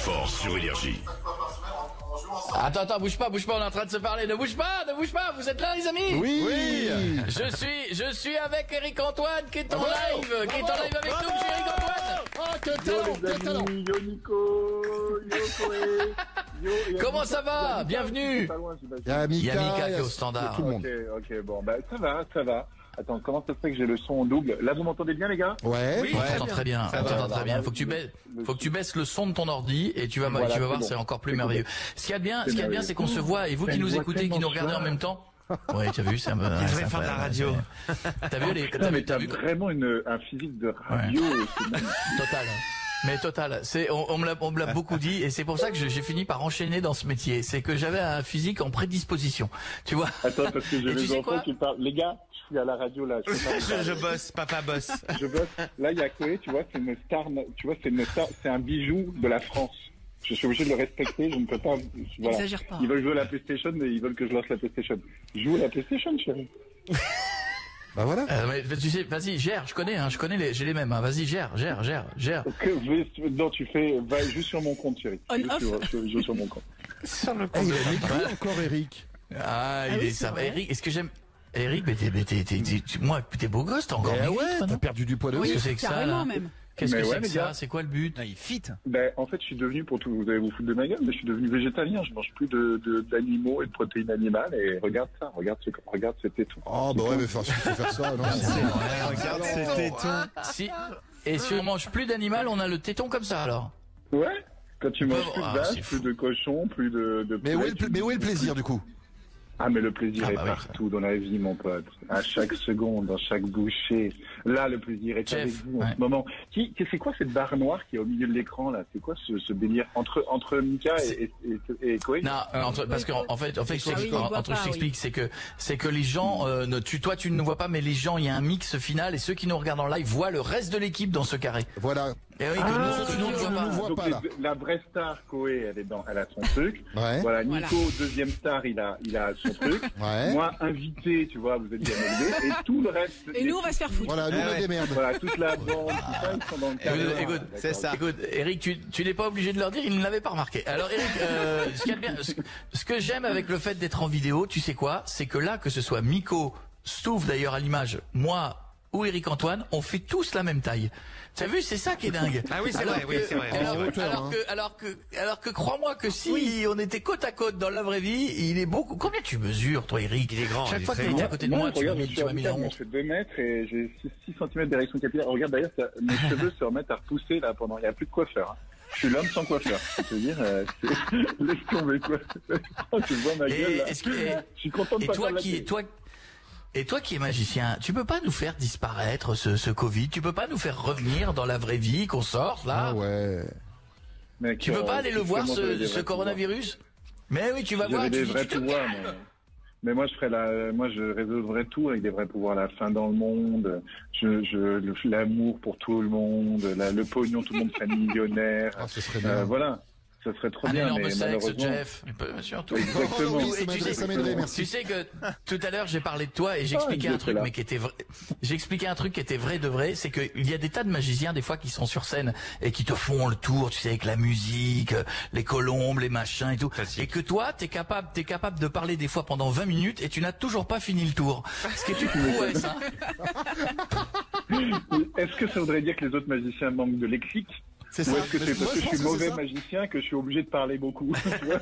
Fort sur Énergie. Attends, bouge pas, on est en train de se parler. Ne bouge pas, vous êtes là les amis? Oui. Je suis avec Eric Antoine qui est en live, avec nous, monsieur Eric Antoine. Oh, quel talent. Yo Nico, yo Koé, yo. Comment ça va? Bienvenue. Il y a Mika qui est au standard. Tout le monde. Ok, bon, bah ça va. Attends, comment ça se fait que j'ai le son en double? Là, vous m'entendez bien, les gars? Ouais. Oui, on t'entend très bien. Faut que tu baisses le son de ton ordi et tu vas voir, bon. c'est encore plus merveilleux. Ce qu'il y a de bien, c'est qu'on se voit et vous qui nous écoutez, qui nous regardez en même temps. Ouais, tu as vu, c'est un peu. Il devrait faire de la radio. T'as vu vraiment un physique de radio. Total. Mais total, on me l'a beaucoup dit et c'est pour ça que j'ai fini par enchaîner dans ce métier. C'est que j'avais un physique en prédisposition, tu vois. Attends, parce que j'ai les enfants qui parlent. Les gars, je suis à la radio là. Je bosse, papa bosse. Je bosse. Là, il y a Koé, tu vois, c'est une star. Tu vois, c'est un bijou de la France. Je suis obligé de le respecter, je ne peux pas. Voilà. Exagère pas. Ils veulent jouer à la PlayStation, mais ils veulent que je lance la PlayStation. Joue à la PlayStation, chérie. Bah voilà. Mais tu sais, vas-y, gère, j'ai les mêmes, hein. Vas-y, gère. Non, va juste sur mon compte, chérie. Juste sur mon compte. Il a écrit encore Eric. Ah, il est ça. Eric, est-ce que j'aime Eric, mais t'es beau gosse, t'as encore maigri, Ouais, toi, non? t'as perdu du poids de Qu'est-ce ouf. que c'est que ça, Carrément là? même. Qu'est-ce que Mais c'est ouais, que les gars. ça? C'est quoi le but? Il fit. Ben, en fait, je suis devenu, pour tout, vous allez vous foutre de ma gueule, mais je suis devenu végétalien. Je mange plus d'animaux et de protéines animales. Et regarde ça, regarde ces tétons. Oh, bah ouais, mais faut faire ça, non. Regarde ces tétons. Si, et si on mange plus d'animal, on a le téton comme ça, alors? Ouais. Quand tu manges plus de c'est vaches, fou. plus de cochons, plus de Mais où est poulet, le plaisir, du coup? Ah, mais le plaisir est bah oui, partout dans la vie, mon pote. À chaque seconde, dans chaque bouchée. Là, le plaisir est avec vous en ce moment. C'est quoi cette barre noire qui est au milieu de l'écran, là? C'est quoi ce délire entre Mika et Koé? Non, parce qu'en fait, je t'explique, c'est que les gens, toi tu ne nous vois pas, mais les gens, il y a un mix final et ceux qui nous regardent en live voient le reste de l'équipe dans ce carré. Voilà. Et oui, que nous, ne tu ne nous vois Donc, pas, là. la vraie star, Koé, elle a son truc. Ouais. Voilà, Nico, deuxième star, il a son truc. Ouais. Moi, invité, tu vois, vous êtes bien élevé. Et tout le reste. Et nous, on va se faire foutre. Voilà, nous, on a des merdes. Voilà, toute la bande, tout ça, ils sont dans le carré. Écoute, c'est ça. Écoute, Eric, tu n'es pas obligé de leur dire, ils ne l'avaient pas remarqué. Alors Eric, ce que j'aime avec le fait d'être en vidéo, tu sais quoi? C'est que là, que ce soit Miko, Stouff d'ailleurs à l'image, moi ou Eric Antoine, on fait tous la même taille. T'as vu, c'est ça qui est dingue. Ah oui, c'est vrai, oui, c'est vrai. Alors que crois-moi que si on était côte à côte dans la vraie vie, il est beaucoup. Combien tu mesures, toi, Eric? Il est grand. Chaque il est fois que très tu étais grand. à côté de moi, tu regarde, m'as mis la je honte. fais 2 mètres et j'ai 6 cm d'érection capillaire. Regarde d'ailleurs, mes cheveux se remettent à repousser là pendant. Il n'y a plus de coiffeur. Hein. Je suis l'homme sans coiffeur. Je veux dire, laisse tomber quoi. Tu vois ma gueule là. Je suis content de pas faire la télé. Et toi qui es magicien, tu peux pas nous faire disparaître ce Covid? Tu peux pas nous faire revenir dans la vraie vie, qu'on sorte là? Ah ouais. Mec, Tu peux pas aller le voir des ce vrais coronavirus? Mais oui, tu vas pouvoirs. voir. J'avais Tu des dis, vrais pouvoirs, mais moi je résoudrais tout avec des vrais pouvoirs. La fin dans le monde, l'amour pour tout le monde, le pognon, tout le monde serait millionnaire. Ah, ce serait bien. Voilà. Ça serait trop un bien, énorme mais sexe, malheureusement. Jeff. Surtout. Exactement. Oui, ça m'aiderait, merci. Tu sais que tout à l'heure j'ai parlé de toi et j'expliquais un truc, mais qui était vrai. J'expliquais un truc qui était vrai de vrai, c'est qu'il y a des tas de magiciens des fois qui sont sur scène et qui te font le tour, tu sais, avec la musique, les colombes, les machins et tout. Classique. Et que toi, t'es capable de parler des fois pendant 20 minutes et tu n'as toujours pas fini le tour. Ce qui est une prouesse, hein. Est-ce que ça voudrait dire que les autres magiciens manquent de lexique? C'est Ou ça. est-ce que c'est parce que je suis mauvais magicien que je suis obligé de parler beaucoup? Tu vois.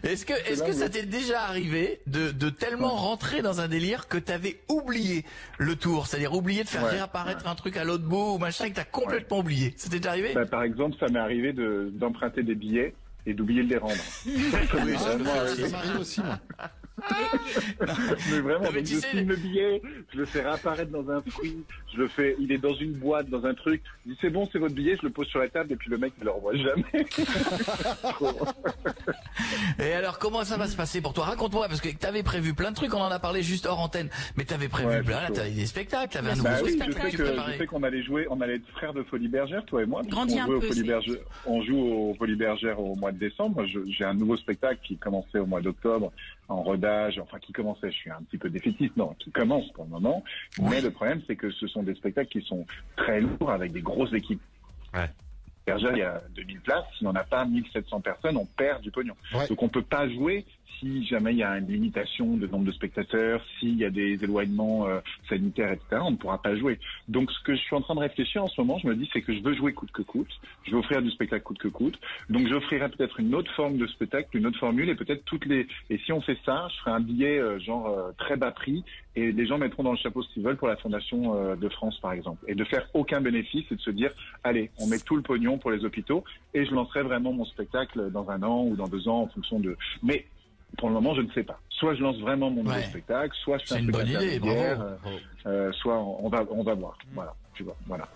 Est-ce que ça t'est déjà arrivé de tellement rentrer dans un délire que t'avais oublié le tour, c'est-à-dire oublié de faire réapparaître un truc à l'autre bout ou machin que t'as complètement oublié? Ça t'est déjà arrivé? Par exemple, ça m'est arrivé d'emprunter des billets et d'oublier de les rendre. Oui, ça m'arrive aussi, moi. Mais vraiment, Non, mais donc tu je sais, filme le billet, je le fais réapparaître dans un fruit, il est dans une boîte, dans un truc, je dis c'est bon, c'est votre billet, je le pose sur la table et puis le mec ne le renvoie jamais. Et alors, comment ça va se passer pour toi? Raconte-moi, parce que t'avais prévu plein de trucs, on en a parlé juste hors antenne, mais t'avais prévu plein, là, t'avais des spectacles, t'avais un nouveau Bah oui, spectacle que tu préparais. je sais qu'on allait jouer, on allait être frères de Folie Bergère, toi et moi. Grandis un peu, On joue au Folie Bergère au mois de décembre. Moi, j'ai un nouveau spectacle qui commençait au mois d'octobre en rodage, enfin qui commençait, je suis un petit peu défaitiste, non, qui commence pour le moment. Oui. Mais le problème, c'est que ce sont des spectacles qui sont très lourds avec des grosses équipes. Ouais. Bergère, il y a 2000 places. Si on n'a pas 1700 personnes, on perd du pognon. Ouais. Donc on peut pas jouer si jamais il y a une limitation de nombre de spectateurs, s'il y a des éloignements sanitaires, etc. On ne pourra pas jouer. Donc ce que je suis en train de réfléchir en ce moment, je me dis, c'est que je veux jouer coûte que coûte. Je veux offrir du spectacle coûte que coûte. Donc j'offrirai peut-être une autre forme de spectacle, une autre formule, et peut-être Et si on fait ça, je ferai un billet très bas prix, et les gens mettront dans le chapeau ce qu'ils veulent pour la Fondation de France, par exemple. Et de faire aucun bénéfice et de se dire, allez, on met tout le pognon pour les hôpitaux, et je lancerai vraiment mon spectacle dans 1 an ou dans 2 ans en fonction de... Mais pour le moment, je ne sais pas. Soit je lance vraiment mon nouveau spectacle, soit je fais un spectacle intermédiaire, soit on va voir. Voilà, tu vois, voilà.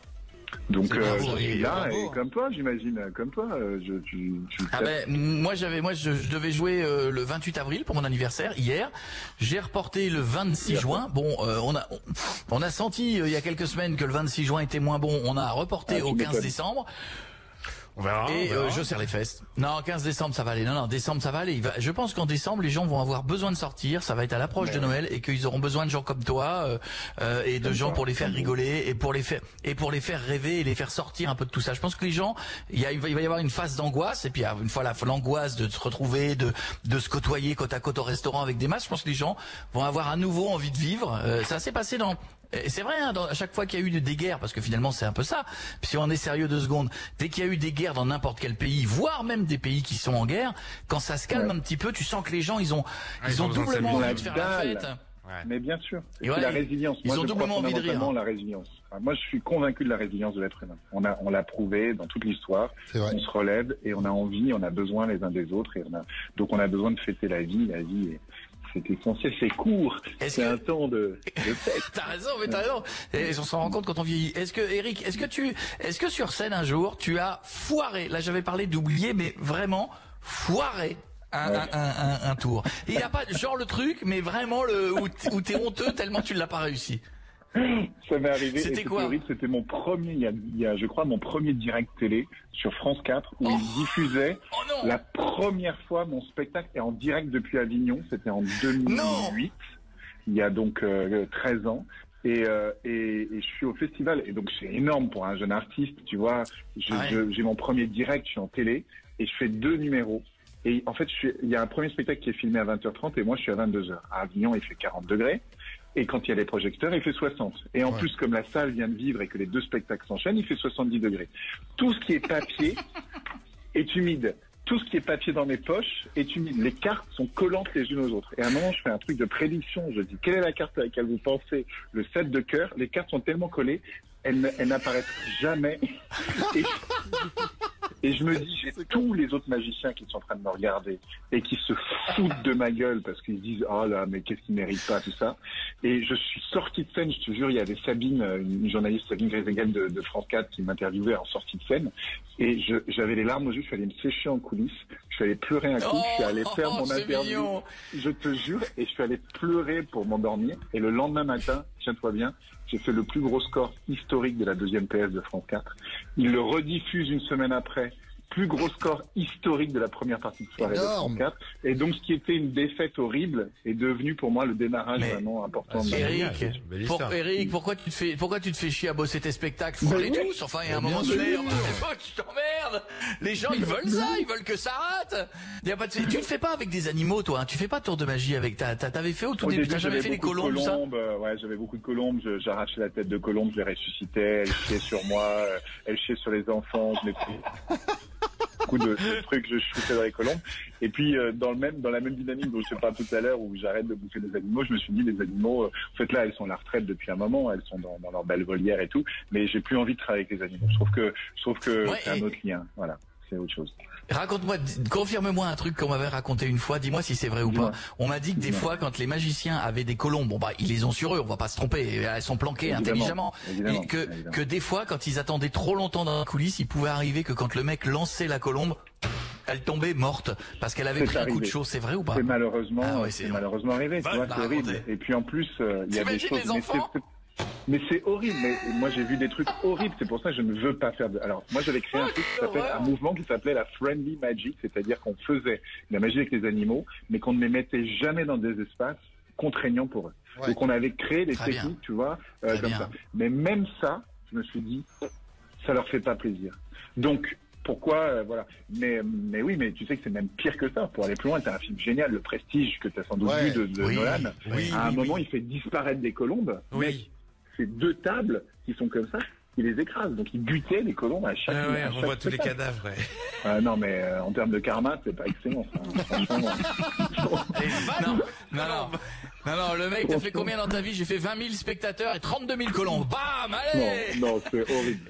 Donc je suis là, et comme toi, j'imagine, comme toi, moi je devais jouer le 28 avril pour mon anniversaire hier. J'ai reporté le 26 juin. Bon, on a senti il y a quelques semaines que le 26 juin était moins bon. On a reporté au 15 décembre. On verra. Et je serre les fesses. Non, 15 décembre ça va aller. Non, décembre ça va aller. Je pense qu'en décembre les gens vont avoir besoin de sortir. Ça va être à l'approche de Noël et qu'ils auront besoin de gens comme toi et de gens pour les faire rigoler et pour les faire rêver et les faire sortir un peu de tout ça. Je pense que les gens, il va y avoir une phase d'angoisse et puis une fois l'angoisse de se retrouver, de se côtoyer côte à côte au restaurant avec des masques. Je pense que les gens vont avoir à nouveau envie de vivre. Ça s'est passé et c'est vrai, à chaque fois qu'il y a eu des guerres, parce que finalement c'est un peu ça, puis si on est sérieux 2 secondes, dès qu'il y a eu des guerres dans n'importe quel pays, voire même des pays qui sont en guerre, quand ça se calme un petit peu, tu sens que les gens, ils ont doublement envie de faire la fête. Ouais. Mais bien sûr, et c'est la résilience. Ils ont doublement envie de rire. La résilience. Enfin, moi, je suis convaincu de la résilience de l'être humain. On l'a prouvé dans toute l'histoire. On se relève et on a envie, on a besoin les uns des autres. Donc on a besoin de fêter la vie. La vie c'est essentiel, c'est court. C'est un temps de fête. T'as raison, mais t'as raison. Et on s'en rend compte quand on vieillit. Eric, est-ce que sur scène un jour, tu as foiré, là j'avais parlé d'oublier, mais vraiment foiré un tour. Il n'y a pas genre le truc, mais vraiment où t'es honteux tellement tu l'as pas réussi. Ça m'est arrivé. C'était quoi? C'était mon premier, il y a, je crois, mon premier direct télé sur France 4 où ils diffusaient la première fois mon spectacle et en direct depuis Avignon. C'était en 2008. Il y a donc 13 ans. Et je suis au festival. Et donc, c'est énorme pour un jeune artiste, tu vois. J'ai mon premier direct, je suis en télé et je fais 2 numéros. Et en fait, il y a un premier spectacle qui est filmé à 20h30 et moi, je suis à 22h. À Avignon, il fait 40 degrés. Et quand il y a les projecteurs, il fait 60. Et en plus, comme la salle vient de vivre et que les 2 spectacles s'enchaînent, il fait 70 degrés. Tout ce qui est papier est humide. Tout ce qui est papier dans mes poches est humide. Les cartes sont collantes les unes aux autres. Et à un moment, je fais un truc de prédiction. Je dis, quelle est la carte à laquelle vous pensez? Le 7 de cœur. Les cartes sont tellement collées, elles n'apparaissent jamais. Et je me dis, j'ai tous les autres magiciens qui sont en train de me regarder et qui se foutent de ma gueule parce qu'ils se disent, oh là, mais qu'est-ce qu'ils méritent pas, tout ça. Et je suis sorti de scène, je te jure, il y avait Sabine, une journaliste, Sabine Grézegel de France 4 qui m'interviewait en sortie de scène. Et j'avais les larmes aux yeux, je suis allé me sécher en coulisses, je suis allé pleurer un coup, je suis allé faire mon interview. Mignon. Je te jure, et je suis allé pleurer pour m'endormir. Et le lendemain matin, tiens-toi bien, j'ai fait le plus gros score historique de la 2e PS de France 4. Il le rediffuse une semaine après. Plus gros score historique de la première partie de soirée de France 4. Et donc, ce qui était une défaite horrible est devenu pour moi le démarrage vraiment important. Eric, pourquoi tu te fais chier à bosser tes spectacles? Faut-les tous. Enfin, il y a un moment donné, c'est toi qui t'emmerdes. Les gens, ils veulent ça, ils veulent que ça rate. Y a pas de... Tu ne fais pas avec des animaux, toi, hein. Tu fais pas tour de magie avec t'avais fait au tout début, t'as jamais fait les colombes, ça? Ouais, j'avais beaucoup de colombes, j'arrachais la tête de colombe, je les ressuscitais, elles chiaient sur moi, elles chiaient sur les enfants, je mettais beaucoup de trucs, je shootais dans les colombes. Et puis, dans la même dynamique dont je te parle tout à l'heure, où j'arrête de bouffer des animaux, je me suis dit, les animaux, en fait, là, elles sont à la retraite depuis un moment, elles sont dans leur belle volière et tout, mais j'ai plus envie de travailler avec les animaux. Je trouve que c'est un autre lien. Voilà. C'est autre chose. Raconte-moi, confirme-moi un truc qu'on m'avait raconté une fois, dis-moi si c'est vrai ou pas. On m'a dit que des fois, quand les magiciens avaient des colombes, bon bah, ils les ont sur eux, on va pas se tromper, elles sont planquées intelligemment. Et que des fois, quand ils attendaient trop longtemps dans la coulisse, il pouvait arriver que quand le mec lançait la colombe, elle tombait morte, parce qu'elle avait pris un coup de chaud, c'est vrai ou pas? C'est malheureusement, c'est malheureusement arrivé, tu vois, c'est horrible. Et puis en plus, il y a des choses, mais c'est horrible. Mais moi, j'ai vu des trucs horribles. C'est pour ça que je ne veux pas faire de... Alors, moi, j'avais créé un mouvement qui s'appelait la Friendly Magic, c'est-à-dire qu'on faisait la magie avec les animaux, mais qu'on ne les mettait jamais dans des espaces contraignants pour eux. Ouais. Donc, on avait créé des techniques, tu vois, comme ça. Mais même ça, je me suis dit, ça leur fait pas plaisir. Donc, pourquoi, voilà. Mais oui, mais tu sais que c'est même pire que ça. Pour aller plus loin, t'as un film génial, Le Prestige, que t'as sans doute vu de Nolan. À un moment, il fait disparaître des colombes. Oui. Mec, c'est 2 tables qui sont comme ça, qui les écrasent. Donc, ils butaient les colombes à chaque Ouais, à on chaque voit tous les spectacle. cadavres, ouais. Non, mais en termes de karma, c'est pas excellent, ça. Franchement. Non, le mec, t'as fait combien dans ta vie? J'ai fait 20 000 spectateurs et 32 000 colombes. Bam, allez! Non, c'est horrible.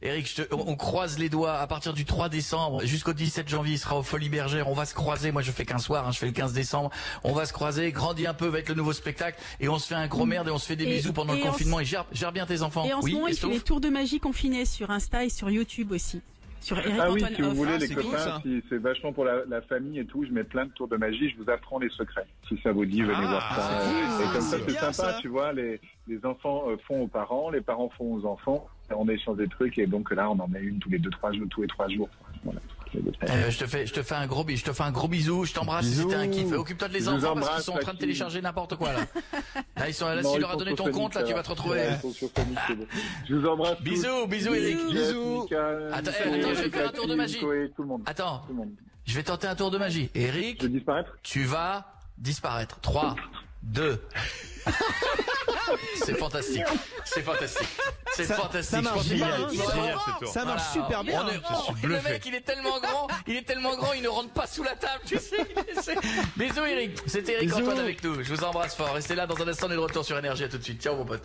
Eric, on croise les doigts à partir du 3 décembre jusqu'au 17 janvier, il sera au Folies Bergères. On va se croiser. Moi, je fais qu'un soir, je fais le 15 décembre. On va se croiser, grandis un peu avec le nouveau spectacle et on se fait un gros merde et on se fait des bisous pendant le confinement. Et gère bien tes enfants. Et en ce moment, il fait les tours de magie confinés sur Insta et sur YouTube aussi. Sur Eric oui, Antoine si vous Hoff. voulez, les c'est copains, cool, ça. si c'est vachement pour la famille et tout, je mets plein de tours de magie, je vous apprends les secrets. Si ça vous dit, venez voir ça. c'est Et comme ça, c'est c'est bien, sympa, ça. tu vois, les enfants font aux parents, les parents font aux enfants, on échange des trucs, et donc là, on en met une tous les 3 jours. Voilà. Je te fais un gros bisou, je t'embrasse, c'était un kiff. Occupe-toi de les Je vous enfants parce qu'ils embrasse, sont en train de Fatima. télécharger n'importe quoi là. Là, si Non, tu ils leur as sont donné sur ton compte, là, tu vas te retrouver. Ils sont sur Sonic, c'est bon. Je vous embrasse tous. Bisous Eric. Bisous. Attends, je vais faire un tour de magie. Nico, tout le monde. Attends, Tout le monde. je vais tenter un tour de magie. Eric, Je vais disparaître? tu vas disparaître. 3, 2. C'est fantastique. C'est fantastique. Ça Je marche pensais bien, pas. hein. Il est trop Génial, grand. ce tour. Ça marche super bien. Le mec, il est tellement grand, il ne rentre pas sous la table, tu sais. Bisous Eric. C'était Eric Bisous. Antoine avec nous. Je vous embrasse fort. Restez là dans un instant, on est de retour sur Énergie. À tout de suite. Ciao mon pote.